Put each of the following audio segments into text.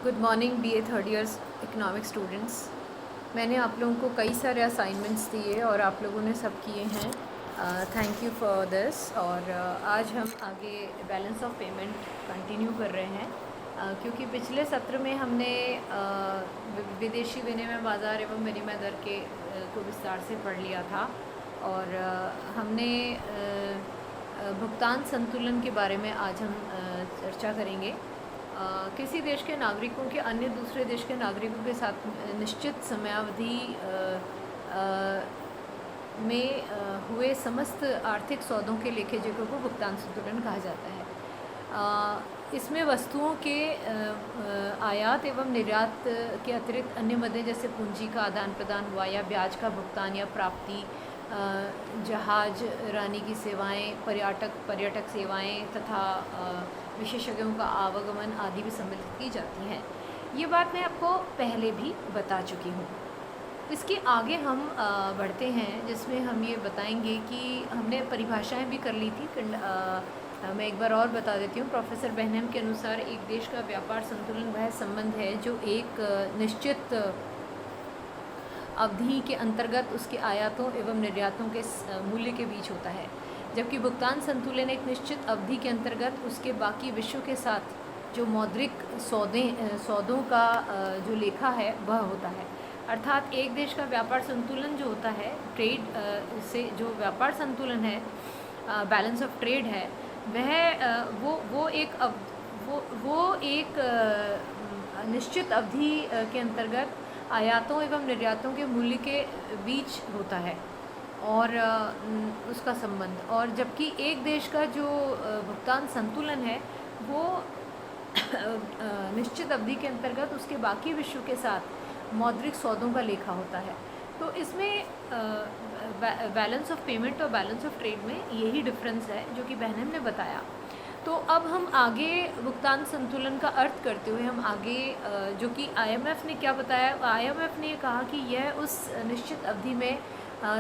Good morning BA third years economic students. मैंने आप लोगों को कई सारे असाइनमेंट्स दिए और आप लोगों ने सब किए हैं। Thank you for this. और आज हम आगे बैलेंस ऑफ पेमेंट कंटिन्यू कर रहे हैं, क्योंकि पिछले सत्र में हमने विदेशी विनिमय बाज़ार एवं विनिमय दर के को विस्तार से पढ़ लिया था और हमने भुगतान संतुलन के बारे में आज हम चर्चा करेंगे। किसी देश के नागरिकों के अन्य दूसरे देश के नागरिकों के साथ निश्चित समयावधि में हुए समस्त आर्थिक सौदों के लेखे जोखों को भुगतान संतुलन कहा जाता है। इसमें वस्तुओं के आयात एवं निर्यात के अतिरिक्त अन्य मदें जैसे पूंजी का आदान प्रदान हुआ या ब्याज का भुगतान या प्राप्ति, जहाज रानी की सेवाएं, पर्यटक सेवाएं तथा विशेषज्ञों का आवागमन आदि भी सम्मिलित की जाती हैं। ये बात मैं आपको पहले भी बता चुकी हूँ। इसके आगे हम बढ़ते हैं, जिसमें हम ये बताएंगे कि हमने परिभाषाएं भी कर ली थी। मैं एक बार और बता देती हूँ। प्रोफेसर बेहनम के अनुसार एक देश का व्यापार संतुलन वह संबंध है जो एक निश्चित अवधि के अंतर्गत उसके आयातों एवं निर्यातों के मूल्य के बीच होता है, जबकि भुगतान संतुलन एक निश्चित अवधि के अंतर्गत उसके बाकी विश्व के साथ जो मौद्रिक सौदों का जो लेखा है वह होता है। अर्थात एक देश का व्यापार संतुलन जो होता है, ट्रेड से जो व्यापार संतुलन है, बैलेंस ऑफ ट्रेड है, वह वो एक निश्चित अवधि के अंतर्गत आयातों एवं निर्यातों के मूल्य के बीच होता है और उसका संबंध। और जबकि एक देश का जो भुगतान संतुलन है वो निश्चित अवधि के अंतर्गत उसके बाकी विश्व के साथ मौद्रिक सौदों का लेखा होता है। तो इसमें बैलेंस ऑफ पेमेंट और बैलेंस ऑफ ट्रेड में यही डिफरेंस है जो कि बहनम ने बताया। तो अब हम आगे भुगतान संतुलन का अर्थ करते हुए हम आगे जो कि आईएमएफ ने क्या बताया, आईएमएफ ने कहा कि यह उस निश्चित अवधि में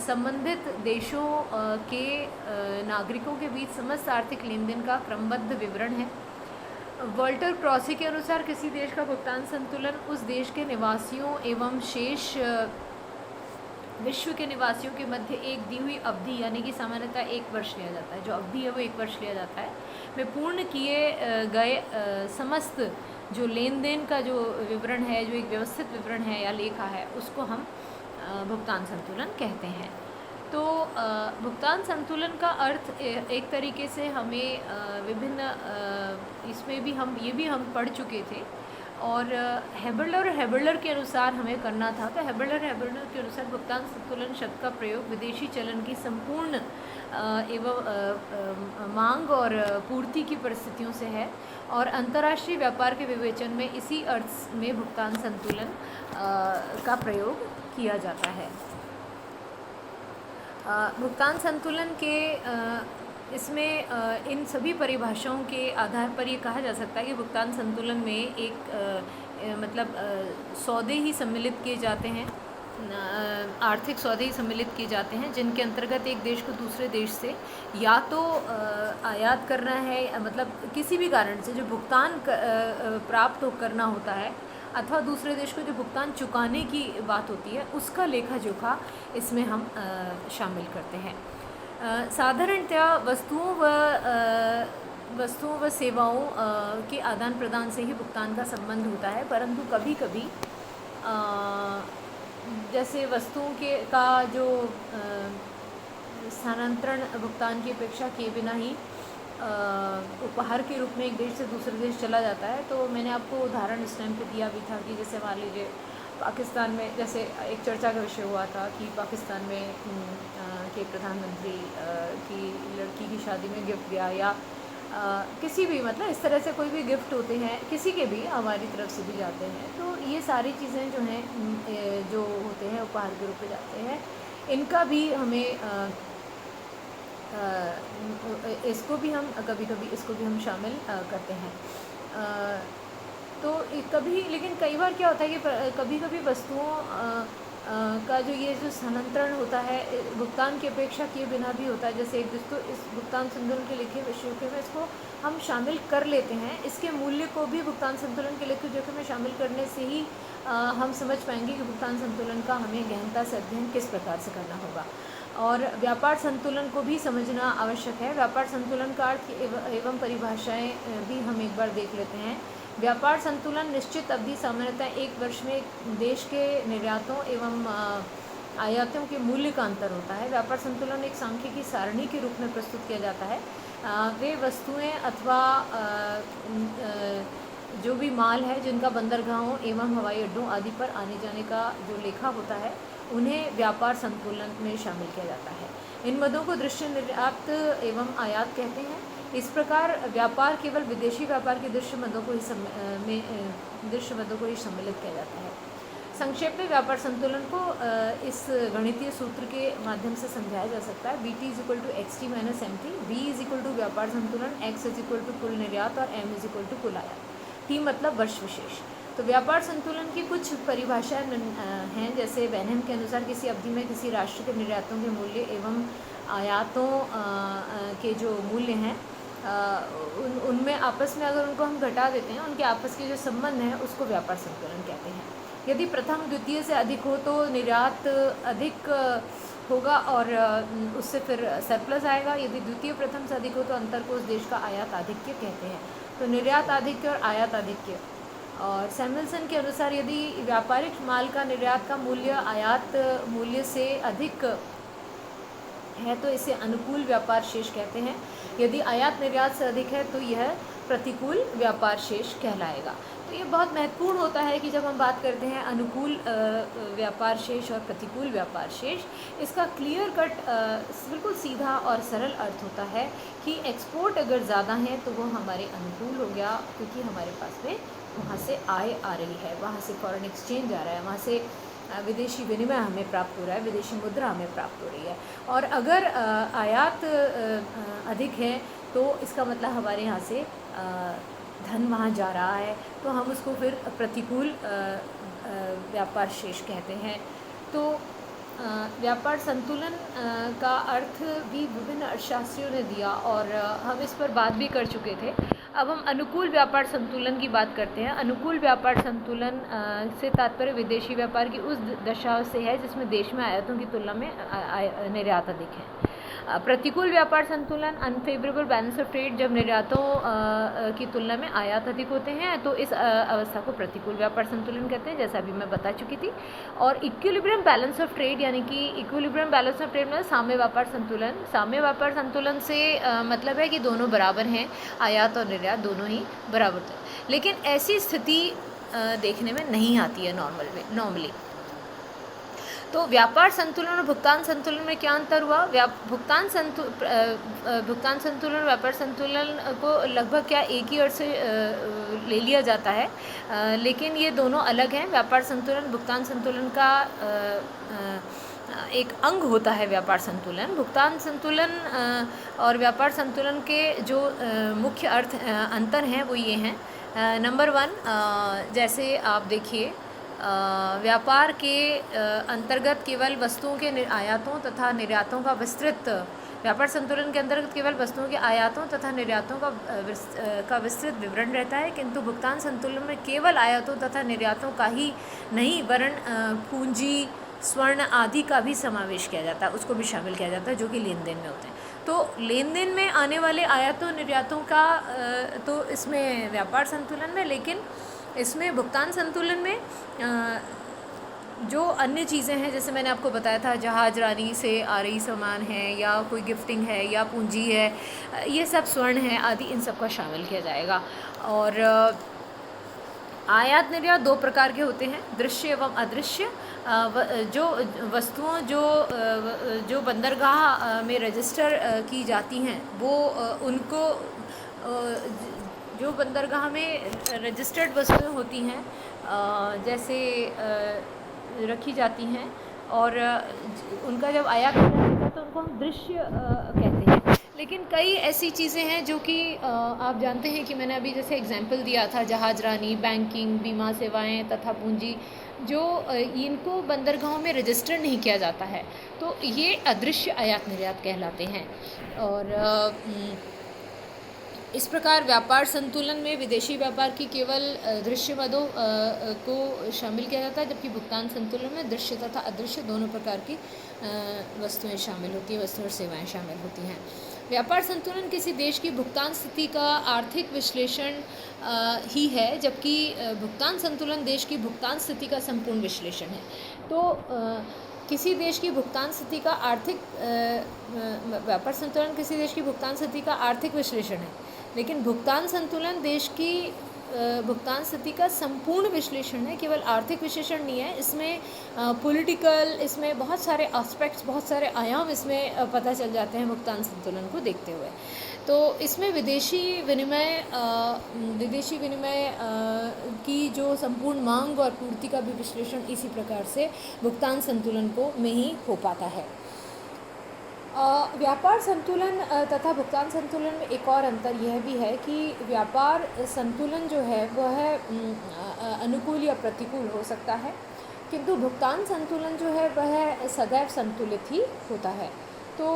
संबंधित देशों के नागरिकों के बीच समस्त आर्थिक लेन देन का क्रमबद्ध विवरण है। वॉल्टर क्रॉसी के अनुसार किसी देश का भुगतान संतुलन उस देश के निवासियों एवं शेष विश्व के निवासियों के मध्य एक दी हुई अवधि, यानी कि सामान्यतः 1 वर्ष लिया जाता है, जो अवधि है वो 1 वर्ष लिया जाता है, में पूर्ण किए गए समस्त जो लेन देन का जो विवरण है, जो एक व्यवस्थित विवरण है या लेखा है, उसको हम भुगतान संतुलन कहते हैं। तो भुगतान संतुलन का अर्थ एक तरीके से हमें विभिन्न इसमें भी ये भी हम पढ़ चुके थे और हेबलर के अनुसार हमें करना था। तो हेबलर के अनुसार भुगतान संतुलन शब्द का प्रयोग विदेशी चलन की संपूर्ण एवं मांग और पूर्ति की परिस्थितियों से है और अंतर्राष्ट्रीय व्यापार के विवेचन में इसी अर्थ में भुगतान संतुलन का प्रयोग किया जाता है। भुगतान संतुलन के इसमें इन सभी परिभाषाओं के आधार पर ये कहा जा सकता है कि भुगतान संतुलन में एक सौदे ही सम्मिलित किए जाते हैं, आर्थिक सौदे ही सम्मिलित किए जाते हैं, जिनके अंतर्गत एक देश को दूसरे देश से या तो आयात करना है, मतलब किसी भी कारण से जो भुगतान प्राप्त करना होता है, अथवा दूसरे देश को जो भुगतान चुकाने की बात होती है, उसका लेखा जोखा इसमें हम शामिल करते हैं। साधारणतया वस्तुओं व सेवाओं के आदान प्रदान से ही भुगतान का संबंध होता है, परंतु कभी कभी जैसे वस्तुओं का जो स्थानांतरण भुगतान की अपेक्षा किए बिना ही उपहार के रूप में एक देश से दूसरे देश चला जाता है। तो मैंने आपको उदाहरण इस टाइम पे दिया भी था कि जैसे मान लीजिए पाकिस्तान में, जैसे एक चर्चा का विषय हुआ था कि पाकिस्तान में के प्रधानमंत्री की लड़की की शादी में गिफ्ट दिया या किसी भी, मतलब इस तरह से कोई भी गिफ्ट होते हैं, किसी के भी हमारी तरफ से भी जाते हैं। तो ये सारी चीज़ें जो हैं जो होते हैं उपहार के रूप में जाते हैं, इनका भी हमें इसको भी हम कभी कभी इसको भी हम शामिल करते हैं। तो कभी, लेकिन कई बार क्या होता है कि कभी कभी वस्तुओं का जो ये जो स्थानांतरण होता है भुगतान की अपेक्षा किए बिना भी होता है। जैसे एक दोस्तों इस भुगतान संतुलन के लेखे जोखे में इसको हम शामिल कर लेते हैं, इसके मूल्य को भी भुगतान संतुलन के लेखे जोखे में शामिल करने से ही हम समझ पाएंगे कि भुगतान संतुलन का हमें गहनता से अध्ययन किस प्रकार से करना होगा। और व्यापार संतुलन को भी समझना आवश्यक है। व्यापार संतुलन का अर्थ एवं परिभाषाएं भी हम एक बार देख लेते हैं। व्यापार संतुलन निश्चित अवधि सामान्यतः एक वर्ष में देश के निर्यातों एवं आयातों के मूल्य का अंतर होता है। व्यापार संतुलन एक सांख्यिकी सारणी के रूप में प्रस्तुत किया जाता है। वे वस्तुएं अथवा जो भी माल है जिनका बंदरगाहों एवं हवाई अड्डों आदि पर आने जाने का जो लेखा होता है उन्हें व्यापार संतुलन में शामिल किया जाता है। इन मदों को दृश्य निर्यात एवं आयात कहते हैं। इस प्रकार व्यापार केवल विदेशी व्यापार के दृश्य मदों को ही सम्मिलित किया जाता है। संक्षेप में व्यापार संतुलन को इस गणितीय सूत्र के माध्यम से समझाया जा सकता है। BT = XT - MT, V = व्यापार संतुलन, X = कुल निर्यात और M = कुल आयात। T मतलब वर्ष विशेष। तो व्यापार संतुलन की कुछ परिभाषाएं हैं, जैसे बेनहेम के अनुसार किसी अवधि में किसी राष्ट्र के निर्यातों के मूल्य एवं आयातों के जो मूल्य हैं उनमें आपस में अगर उनको हम घटा देते हैं, उनके आपस के जो संबंध हैं उसको व्यापार संतुलन कहते हैं। यदि प्रथम द्वितीय से अधिक हो तो निर्यात अधिक होगा और उससे फिर सरप्लस आएगा। यदि द्वितीय प्रथम से अधिक हो तो अंतर को उस देश का आयात आधिक्य कहते हैं। तो निर्यात आधिक्य और आयात आधिक्य। और सैमुअल्सन के अनुसार यदि व्यापारिक माल का निर्यात का मूल्य आयात मूल्य से अधिक है तो इसे अनुकूल व्यापार शेष कहते हैं। यदि आयात निर्यात से अधिक है तो यह प्रतिकूल व्यापार शेष कहलाएगा। तो ये बहुत महत्वपूर्ण होता है कि जब हम बात करते हैं अनुकूल व्यापार शेष और प्रतिकूल व्यापार शेष, इसका क्लियर कट बिल्कुल सीधा और सरल अर्थ होता है कि एक्सपोर्ट अगर ज़्यादा है तो वो हमारे अनुकूल हो गया, क्योंकि हमारे पास में वहाँ से आय आ रही है, वहाँ से फॉरेन एक्सचेंज आ रहा है, वहाँ से विदेशी विनिमय हमें प्राप्त हो रहा है, विदेशी मुद्रा हमें प्राप्त हो रही है। और अगर आयात अधिक है तो इसका मतलब हमारे यहाँ से धन वहाँ जा रहा है, तो हम उसको फिर प्रतिकूल व्यापार शेष कहते हैं। तो व्यापार संतुलन का अर्थ भी विभिन्न अर्थशास्त्रियों ने दिया और हम इस पर बात भी कर चुके थे। अब हम अनुकूल व्यापार संतुलन की बात करते हैं। अनुकूल व्यापार संतुलन से तात्पर्य विदेशी व्यापार की उस दशा से है जिसमें देश में आयातों की तुलना में निर्यात अधिक है। प्रतिकूल व्यापार संतुलन अनफेवरेबल बैलेंस ऑफ ट्रेड, जब निर्यातों की तुलना में आयात अधिक होते हैं तो इस अवस्था को प्रतिकूल व्यापार संतुलन कहते हैं, जैसा अभी मैं बता चुकी थी। और इक्विलिब्रियम बैलेंस ऑफ ट्रेड, यानी कि इक्विलिब्रियम बैलेंस ऑफ ट्रेड में साम्य व्यापार संतुलन। साम्य व्यापार संतुलन से मतलब है कि दोनों बराबर हैं, आयात और निर्यात दोनों ही बराबर हैं। लेकिन ऐसी स्थिति देखने में नहीं आती है नॉर्मली। तो व्यापार संतुलन और भुगतान संतुलन में क्या अंतर हुआ? भुगतान संतुलन व्यापार संतुलन को लगभग क्या एक ही अर्थ से ले लिया जाता है, लेकिन ये दोनों अलग हैं। व्यापार संतुलन भुगतान संतुलन का एक अंग होता है। व्यापार संतुलन भुगतान संतुलन और व्यापार संतुलन के जो मुख्य अंतर हैं वो ये हैं। नंबर 1, जैसे आप देखिए व्यापार के अंतर्गत केवल वस्तुओं के आयातों तथा निर्यातों का विस्तृत, व्यापार संतुलन के अंतर्गत केवल वस्तुओं के आयातों तथा निर्यातों का विस्तृत विवरण रहता है, किंतु भुगतान संतुलन में केवल आयातों तथा निर्यातों का ही नहीं वरन पूंजी, स्वर्ण आदि का भी समावेश किया जाता है, उसको भी शामिल किया जाता है जो कि लेन देन में होते हैं। तो लेन देन में आने वाले आयातों निर्यातों का तो इसमें व्यापार संतुलन में, लेकिन इसमें भुगतान संतुलन में जो अन्य चीज़ें हैं, जैसे मैंने आपको बताया था जहाज रानी से आ रही सामान है या कोई गिफ्टिंग है या पूंजी है, ये सब स्वर्ण है आदि, इन सब का शामिल किया जाएगा। और आयात निर्यात 2 प्रकार के होते हैं, दृश्य एवं अदृश्य। जो वस्तुओं जो बंदरगाह में रजिस्टर की जाती हैं वो उनको जो बंदरगाह में रजिस्टर्ड वस्तुएं होती हैं जैसे रखी जाती हैं और उनका जब आयात किया जाता है तो उनको हम दृश्य कहते हैं। लेकिन कई ऐसी चीज़ें हैं जो कि आप जानते हैं कि मैंने अभी जैसे एग्जांपल दिया था, जहाज रानी, बैंकिंग, बीमा सेवाएं तथा पूंजी, जो इनको बंदरगाहों में रजिस्टर नहीं किया जाता है, तो ये अदृश्य आयात निर्यात कहलाते हैं। और इस प्रकार व्यापार संतुलन में विदेशी व्यापार की केवल दृश्य मदों को शामिल किया जाता है, जबकि भुगतान संतुलन में दृश्य तथा अदृश्य दोनों प्रकार की वस्तुएं शामिल होती हैं, वस्तुएं और सेवाएं शामिल होती हैं। व्यापार संतुलन किसी देश की भुगतान स्थिति का आर्थिक विश्लेषण ही है, जबकि भुगतान संतुलन देश की भुगतान स्थिति का संपूर्ण विश्लेषण है। तो किसी देश की भुगतान स्थिति का व्यापार संतुलन किसी देश की भुगतान स्थिति का आर्थिक विश्लेषण है, लेकिन भुगतान संतुलन देश की भुगतान स्थिति का संपूर्ण विश्लेषण है, केवल आर्थिक विश्लेषण नहीं है। इसमें पॉलिटिकल, इसमें बहुत सारे एस्पेक्ट्स, बहुत सारे आयाम इसमें पता चल जाते हैं भुगतान संतुलन को देखते हुए। तो इसमें विदेशी विनिमय की जो संपूर्ण मांग और पूर्ति का भी विश्लेषण इसी प्रकार से भुगतान संतुलन को में ही हो पाता है। व्यापार संतुलन तथा भुगतान संतुलन में एक और अंतर यह भी है कि व्यापार संतुलन जो है वह अनुकूल या प्रतिकूल हो सकता है, किंतु भुगतान संतुलन जो है वह सदैव संतुलित ही होता है। तो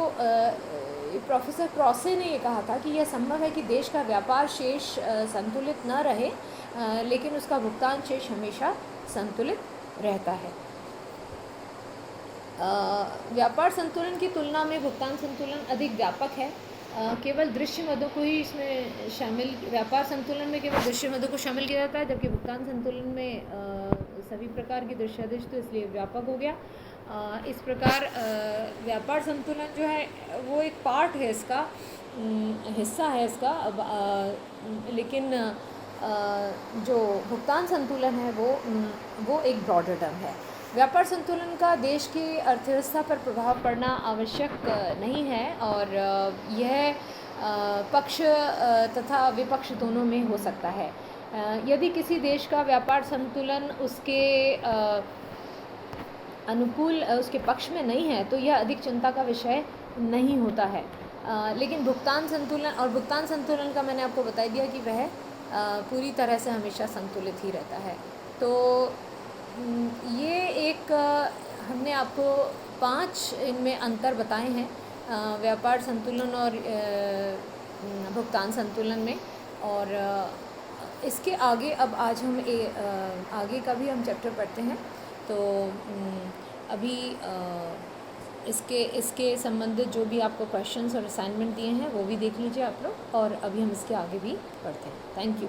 प्रोफेसर क्रॉसे ने ये कहा था कि यह संभव है कि देश का व्यापार शेष संतुलित न रहे, लेकिन उसका भुगतान शेष हमेशा संतुलित रहता है। व्यापार संतुलन की तुलना में भुगतान संतुलन अधिक व्यापक है। केवल दृश्य मदों को ही इसमें शामिल, व्यापार संतुलन में केवल दृश्य मदों को शामिल किया जाता है, जबकि भुगतान संतुलन में सभी प्रकार की दृश्यादिश, तो इसलिए व्यापक हो गया। इस प्रकार व्यापार संतुलन जो है वो एक पार्ट है इसका, हिस्सा है इसका। लेकिन जो भुगतान संतुलन है वो एक ब्रॉडर टर्म है। व्यापार संतुलन का देश की अर्थव्यवस्था पर प्रभाव पड़ना आवश्यक नहीं है, और यह पक्ष तथा विपक्ष दोनों में हो सकता है। यदि किसी देश का व्यापार संतुलन उसके अनुकूल, उसके पक्ष में नहीं है, तो यह अधिक चिंता का विषय नहीं होता है। लेकिन भुगतान संतुलन का मैंने आपको बता दिया कि वह पूरी तरह से हमेशा संतुलित ही रहता है। तो ये एक हमने आपको 5 इनमें अंतर बताए हैं व्यापार संतुलन और भुगतान संतुलन में। और इसके आगे अब आज हम आगे का भी हम चैप्टर पढ़ते हैं। तो अभी इसके संबंधित जो भी आपको क्वेश्चंस और असाइनमेंट दिए हैं वो भी देख लीजिए आप लोग, और अभी हम इसके आगे भी पढ़ते हैं। Thank you.